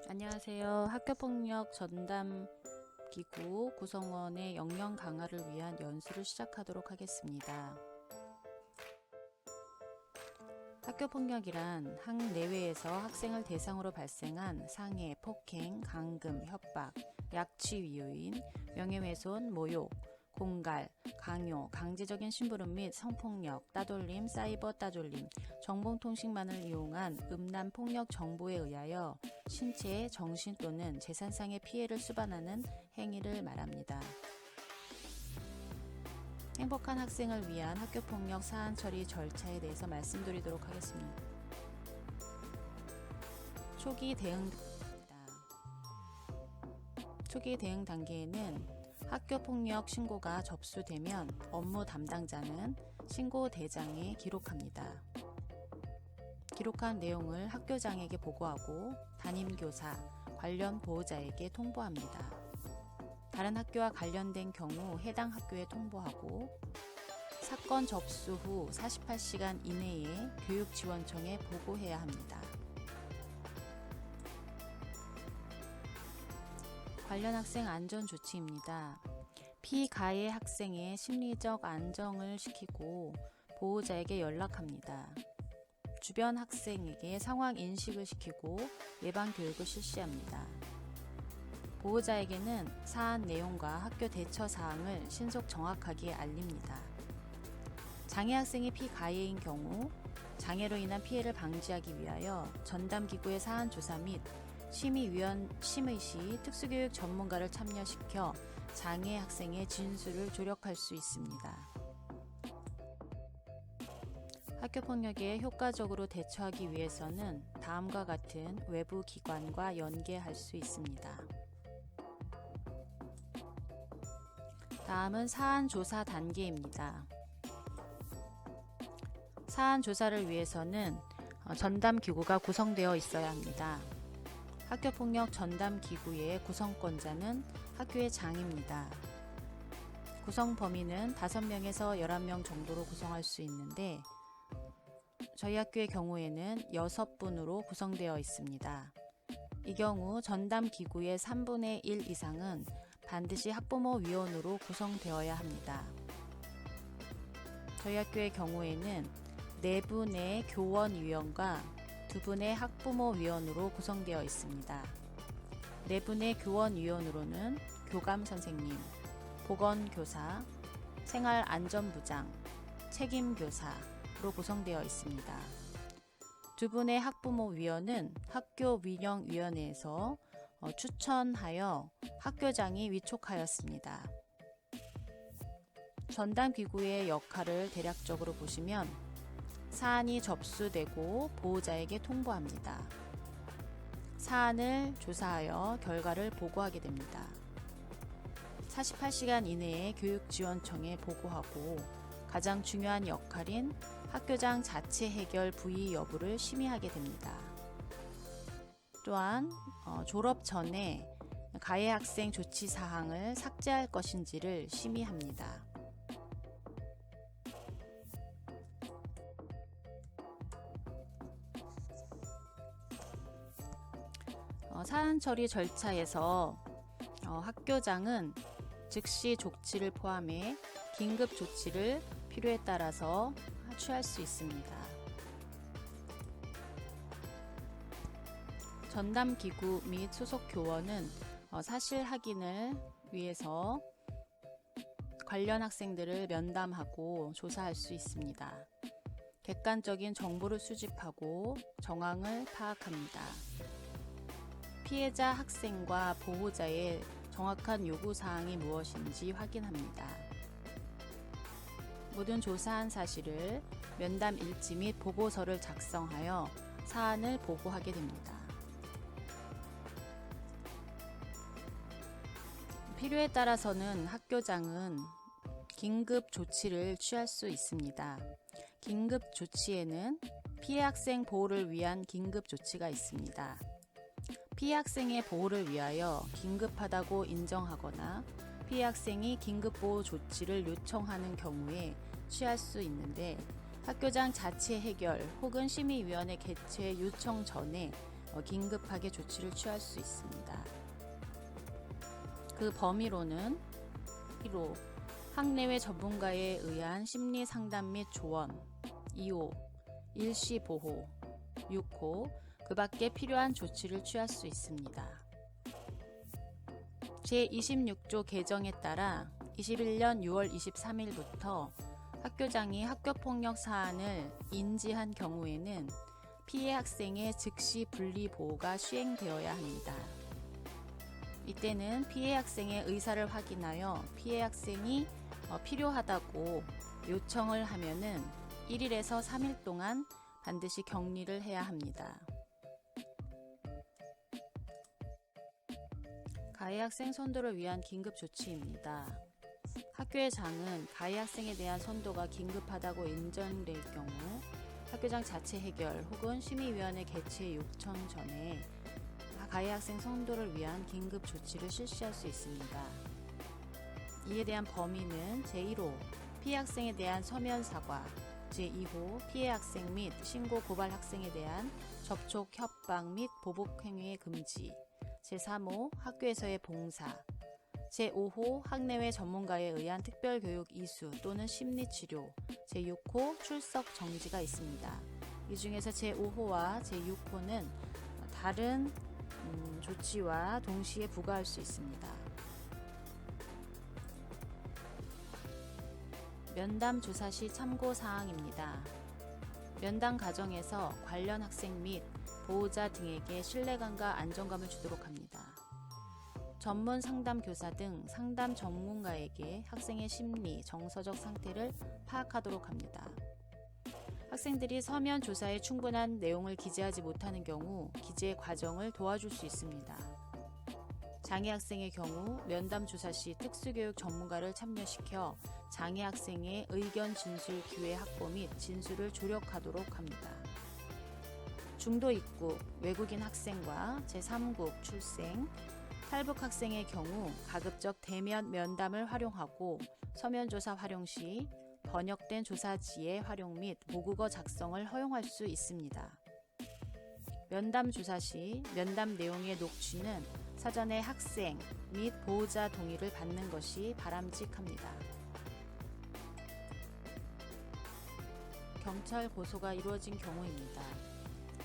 안녕하세요. 학교폭력 전담기구 구성원의 역량 강화를 위한 연수를 시작하도록 하겠습니다. 학교폭력이란 학내외에서 학생을 대상으로 발생한 상해, 폭행, 감금, 협박, 약취위요인, 명예훼손, 모욕, 공갈, 강요, 강제적인 심부름 및 성폭력, 따돌림, 사이버 따돌림, 정보통신망을 이용한 음란 폭력 정보에 의하여 신체, 정신 또는 재산상의 피해를 수반하는 행위를 말합니다. 행복한 학생을 위한 학교폭력 사안 처리 절차에 대해서 말씀드리도록 하겠습니다. 초기 대응 단계에는 학교폭력 신고가 접수되면 업무 담당자는 신고 대장에 기록합니다. 기록한 내용을 학교장에게 보고하고 담임교사, 관련 보호자에게 통보합니다. 다른 학교와 관련된 경우 해당 학교에 통보하고 사건 접수 후 48시간 이내에 교육지원청에 보고해야 합니다. 관련 학생 안전 조치입니다. 피가해 학생의 심리적 안정을 시키고 보호자에게 연락합니다. 주변 학생에게 상황 인식을 시키고 예방 교육을 실시합니다. 보호자에게는 사안 내용과 학교 대처 사항을 신속 정확하게 알립니다. 장애 학생이 피가해인 경우 장애로 인한 피해를 방지하기 위하여 전담기구의 사안 조사 및 심의 시 특수교육 전문가를 참여시켜 장애 학생의 진술을 조력할 수 있습니다. 학교폭력에 효과적으로 대처하기 위해서는 다음과 같은 외부 기관과 연계할 수 있습니다. 다음은 사안 조사 단계입니다. 사안 조사를 위해서는 전담기구가 구성되어 있어야 합니다. 학교폭력 전담기구의 구성권자는 학교의 장입니다. 구성 범위는 5명에서 11명 정도로 구성할 수 있는데 저희 학교의 경우에는 6분으로 구성되어 있습니다. 이 경우 전담기구의 3분의 1 이상은 반드시 학부모 위원으로 구성되어야 합니다. 저희 학교의 경우에는 4분의 교원위원과 2분의 학부모위원으로 구성되어 있습니다. 4분의 교원위원으로는 교감선생님, 보건교사, 생활안전부장, 책임교사로 구성되어 있습니다. 2분의 학부모위원은 학교운영위원회에서 추천하여 학교장이 위촉하였습니다. 전담기구의 역할을 대략적으로 보시면 사안이 접수되고 보호자에게 통보합니다. 사안을 조사하여 결과를 보고하게 됩니다. 48시간 이내에 교육지원청에 보고하고 가장 중요한 역할인 학교장 자체 해결 부의 여부를 심의하게 됩니다. 또한 졸업 전에 가해 학생 조치 사항을 삭제할 것인지를 심의합니다. 사안 처리 절차에서 학교장은 즉시 조치를 포함해 긴급 조치를 필요에 따라서 취할 수 있습니다. 전담기구 및 소속 교원은 사실 확인을 위해서 관련 학생들을 면담하고 조사할 수 있습니다. 객관적인 정보를 수집하고 정황을 파악합니다. 피해자 학생과 보호자의 정확한 요구사항이 무엇인지 확인합니다. 모든 조사한 사실을 면담 일지 및 보고서를 작성하여 사안을 보고하게 됩니다. 필요에 따라서는 학교장은 긴급 조치를 취할 수 있습니다. 긴급 조치에는 피해 학생 보호를 위한 긴급 조치가 있습니다. 피해 학생의 보호를 위하여 긴급하다고 인정하거나 피해 학생이 긴급보호 조치를 요청하는 경우에 취할 수 있는데 학교장 자체 해결 혹은 심의위원회 개최 요청 전에 긴급하게 조치를 취할 수 있습니다. 그 범위로는 1호 학내외 전문가에 의한 심리 상담 및 조언, 2호 일시 보호, 6호 그 밖에 필요한 조치를 취할 수 있습니다. 제26조 개정에 따라 21년 6월 23일부터 학교장이 학교폭력 사안을 인지한 경우에는 피해 학생의 즉시 분리 보호가 시행되어야 합니다. 이때는 피해 학생의 의사를 확인하여 피해 학생이 필요하다고 요청을 하면은 1일에서 3일 동안 반드시 격리를 해야 합니다. 가해 학생 선도를 위한 긴급 조치입니다. 학교의 장은 가해 학생에 대한 선도가 긴급하다고 인정될 경우 학교장 자체 해결 혹은 심의위원회 개최 요청 전에 가해 학생 선도를 위한 긴급 조치를 실시할 수 있습니다. 이에 대한 범위는 제1호 피해 학생에 대한 서면 사과, 제2호 피해 학생 및 신고 고발 학생에 대한 접촉, 협박 및 보복 행위의 금지, 제3호 학교에서의 봉사, 제5호 학내외 전문가에 의한 특별교육 이수 또는 심리치료, 제6호 출석 정지가 있습니다. 이 중에서 제5호와 제6호는 다른 조치와 동시에 부과할 수 있습니다. 면담 조사 시 참고사항입니다. 면담 과정에서 관련 학생 및 보호자 등에게 신뢰감과 안정감을 주도록 합니다. 전문 상담 교사 등 상담 전문가에게 학생의 심리, 정서적 상태를 파악하도록 합니다. 학생들이 서면 조사에 충분한 내용을 기재하지 못하는 경우 기재 과정을 도와줄 수 있습니다. 장애 학생의 경우 면담 조사 시 특수교육 전문가를 참여시켜 장애 학생의 의견 진술 기회 확보 및 진술을 조력하도록 합니다. 중도 입국, 외국인 학생과 제3국 출생, 탈북 학생의 경우 가급적 대면 면담을 활용하고 서면 조사 활용 시 번역된 조사지의 활용 및 모국어 작성을 허용할 수 있습니다. 면담 조사 시 면담 내용의 녹취는 사전에 학생 및 보호자 동의를 받는 것이 바람직합니다. 경찰 고소가 이루어진 경우입니다.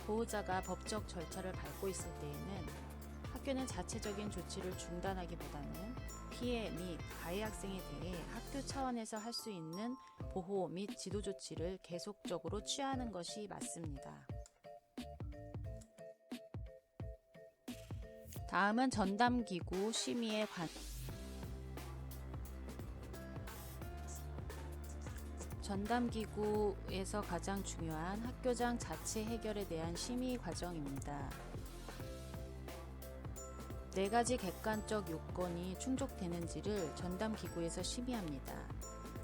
보호자가 법적 절차를 밟고 있을 때에는 학교는 자체적인 조치를 중단하기보다는 피해 및 가해 학생에 대해 학교 차원에서 할 수 있는 보호 및 지도 조치를 계속적으로 취하는 것이 맞습니다. 다음은 전담기구 심의에 전담기구에서 가장 중요한 학교장 자체 해결에 대한 심의 과정입니다. 4가지 객관적 요건이 충족되는지를 전담기구에서 심의합니다.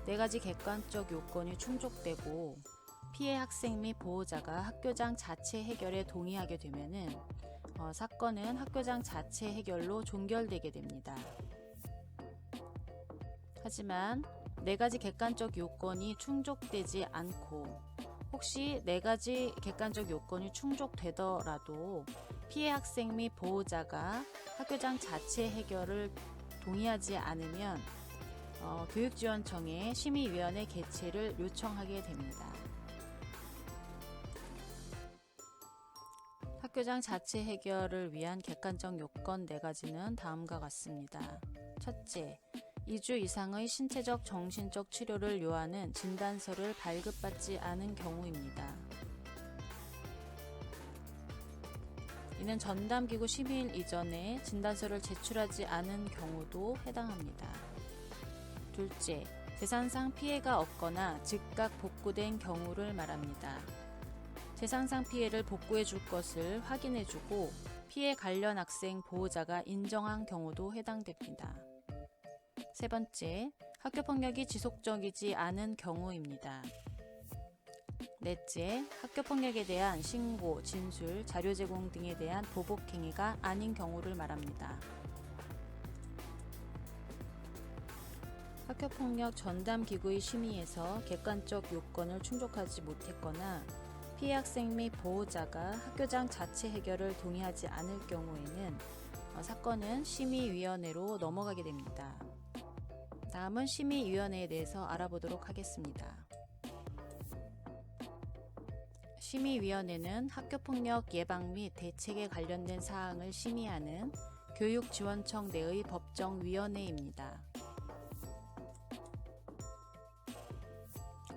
4가지 객관적 요건이 충족되고 피해 학생 및 보호자가 학교장 자체 해결에 동의하게 되면은 사건은 학교장 자체 해결로 종결되게 됩니다. 하지만 4가지 객관적 요건이 충족되지 않고 혹시 4가지 객관적 요건이 충족되더라도 피해 학생 및 보호자가 학교장 자체 해결을 동의하지 않으면 교육지원청에 심의위원회 개최를 요청하게 됩니다. 학교장 자체 해결을 위한 객관적 요건 4가지는 다음과 같습니다. 첫째, 2주 이상의 신체적, 정신적 치료를 요하는 진단서를 발급받지 않은 경우입니다. 이는 전담기구 심의일 이전에 진단서를 제출하지 않은 경우도 해당합니다. 둘째, 재산상 피해가 없거나 즉각 복구된 경우를 말합니다. 재산상 피해를 복구해 줄 것을 확인해 주고 피해 관련 학생 보호자가 인정한 경우도 해당됩니다. 세 번째, 학교폭력이 지속적이지 않은 경우입니다. 넷째, 학교폭력에 대한 신고, 진술, 자료 제공 등에 대한 보복행위가 아닌 경우를 말합니다. 학교폭력 전담기구의 심의에서 객관적 요건을 충족하지 못했거나 피해 학생 및 보호자가 학교장 자체 해결을 동의하지 않을 경우에는 사건은 심의위원회로 넘어가게 됩니다. 다음은 심의위원회에 대해서 알아보도록 하겠습니다. 심의위원회는 학교폭력 예방 및 대책에 관련된 사항을 심의하는 교육지원청 내의 법정위원회입니다.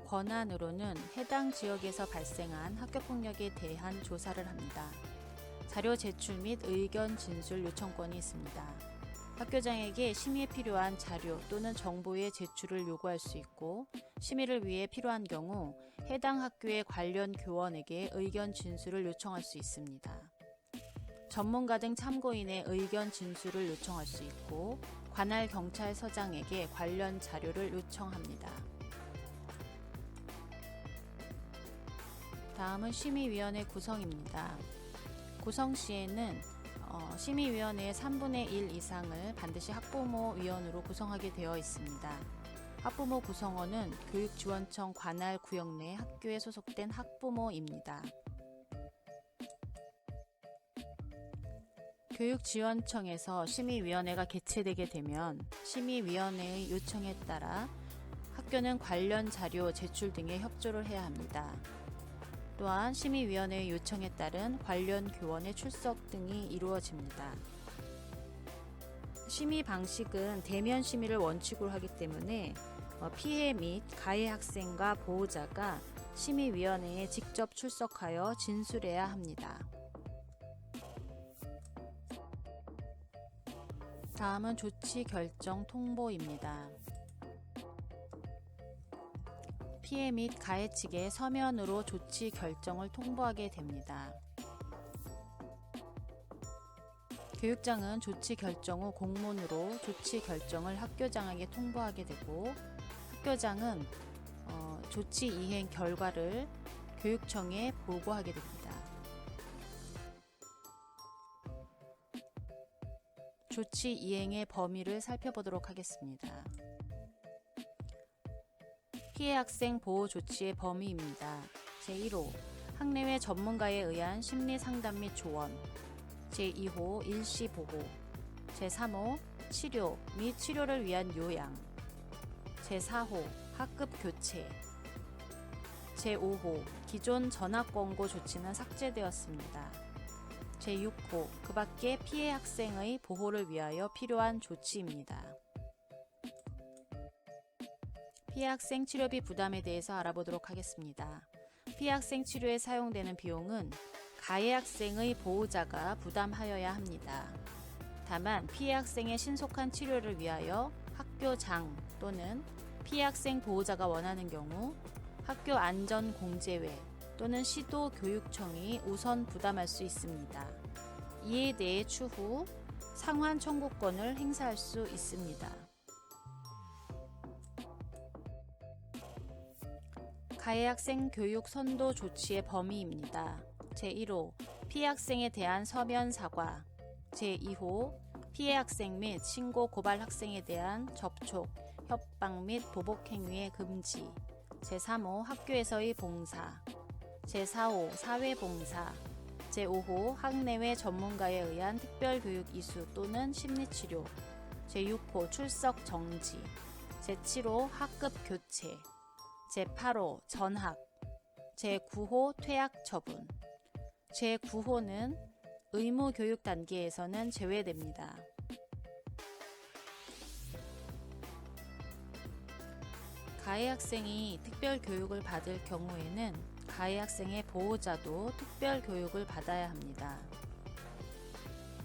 권한으로는 해당 지역에서 발생한 학교폭력에 대한 조사를 합니다. 자료 제출 및 의견 진술 요청권이 있습니다. 학교장에게 심의에 필요한 자료 또는 정보의 제출을 요구할 수 있고, 심의를 위해 필요한 경우 해당 학교의 관련 교원에게 의견 진술을 요청할 수 있습니다. 전문가 등 참고인의 의견 진술을 요청할 수 있고, 관할 경찰서장에게 관련 자료를 요청합니다. 다음은 심의위원회 구성입니다. 구성 시에는 심의위원회의 3분의 1 이상을 반드시 학부모 위원으로 구성하게 되어 있습니다. 학부모 구성원은 교육지원청 관할 구역 내 학교에 소속된 학부모입니다. 교육지원청에서 심의위원회가 개최되게 되면 심의위원회의 요청에 따라 학교는 관련 자료 제출 등에 협조를 해야 합니다. 또한 심의위원회의 요청에 따른 관련 교원의 출석 등이 이루어집니다. 심의 방식은 대면 심의를 원칙으로 하기 때문에 피해 및 가해 학생과 보호자가 심의위원회에 직접 출석하여 진술해야 합니다. 다음은 조치 결정 통보입니다. 피해 및 가해 측에 서면으로 조치 결정을 통보하게 됩니다. 교육장은 조치 결정 후 공문으로 조치 결정을 학교장에게 통보하게 되고, 학교장은 조치 이행 결과를 교육청에 보고하게 됩니다. 조치 이행의 범위를 살펴보도록 하겠습니다. 피해 학생 보호 조치의 범위입니다. 제1호 학내외 전문가에 의한 심리 상담 및 조언. 제2호 일시 보호. 제3호 치료 및 치료를 위한 요양. 제4호 학급 교체. 제5호 기존 전학 권고 조치는 삭제되었습니다. 제6호 그 밖에 피해 학생의 보호를 위하여 필요한 조치입니다. 피해 학생 치료비 부담에 대해서 알아보도록 하겠습니다. 피해 학생 치료에 사용되는 비용은 가해 학생의 보호자가 부담하여야 합니다. 다만 피해 학생의 신속한 치료를 위하여 학교장 또는 피해 학생 보호자가 원하는 경우 학교 안전공제회 또는 시도교육청이 우선 부담할 수 있습니다. 이에 대해 추후 상환 청구권을 행사할 수 있습니다. 가해 학생 교육 선도 조치의 범위입니다. 제1호 피해 학생에 대한 서면 사과. 제2호 피해 학생 및 신고 고발 학생에 대한 접촉, 협박 및 보복 행위의 금지. 제3호 학교에서의 봉사. 제4호 사회봉사. 제5호 학내외 전문가에 의한 특별교육 이수 또는 심리치료. 제6호 출석 정지. 제7호 학급 교체. 제8호 전학. 제9호 퇴학 처분. 제9호는 의무교육 단계에서는 제외됩니다. 가해 학생이 특별교육을 받을 경우에는 가해 학생의 보호자도 특별교육을 받아야 합니다.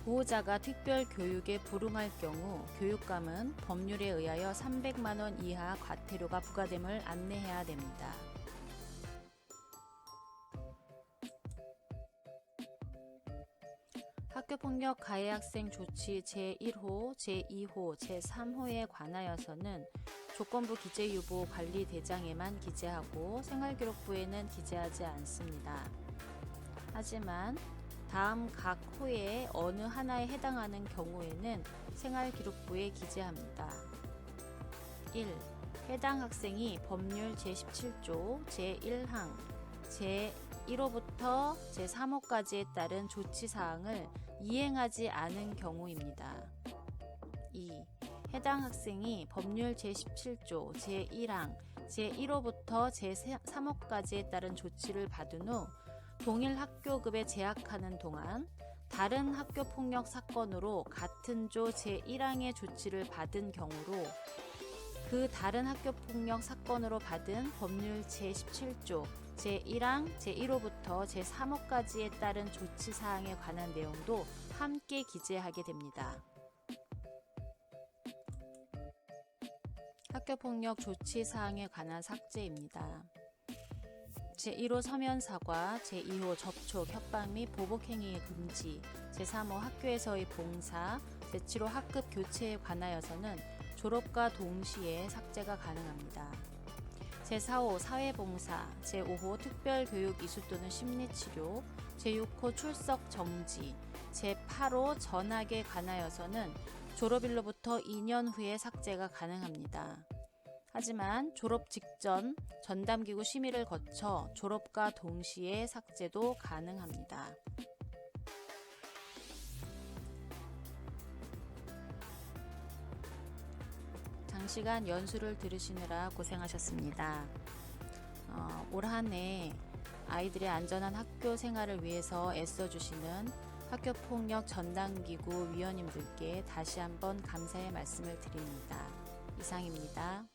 보호자가 특별교육에 불응할 경우 교육감은 법률에 의하여 300만 원 이하 과태료가 부과됨을 안내해야 됩니다. 학교폭력 가해 학생 조치 제1호, 제2호, 제3호에 관하여서는 조건부 기재유보 관리대장에만 기재하고 생활기록부에는 기재하지 않습니다. 하지만 다음 각 호의 어느 하나에 해당하는 경우에는 생활기록부에 기재합니다. 1. 해당 학생이 법률 제17조 제1항, 제1호부터 제3호까지에 따른 조치사항을 이행하지 않은 경우입니다. 2. 해당 학생이 법률 제17조 제1항 제1호부터 제3호까지에 따른 조치를 받은 후 동일 학교급에 재학하는 동안 다른 학교폭력 사건으로 같은 조 제1항의 조치를 받은 경우로 그 다른 학교폭력 사건으로 받은 법률 제17조 제1항 제1호부터 제3호까지에 따른 조치사항에 관한 내용도 함께 기재하게 됩니다. 학교폭력 조치사항에 관한 삭제입니다. 제1호 서면 사과, 제2호 접촉, 협박 및 보복행위의 금지, 제3호 학교에서의 봉사, 제7호 학급 교체에 관하여서는 졸업과 동시에 삭제가 가능합니다. 제4호 사회봉사, 제5호 특별교육 이수 또는 심리치료, 제6호 출석 정지, 제8호 전학에 관하여서는 졸업일로부터 2년 후에 삭제가 가능합니다. 하지만 졸업 직전 전담기구 심의를 거쳐 졸업과 동시에 삭제도 가능합니다. 장시간 연수를 들으시느라 고생하셨습니다. 올 한 해 아이들의 안전한 학교 생활을 위해서 애써주시는 학교폭력 전담기구 위원님들께 다시 한번 감사의 말씀을 드립니다. 이상입니다.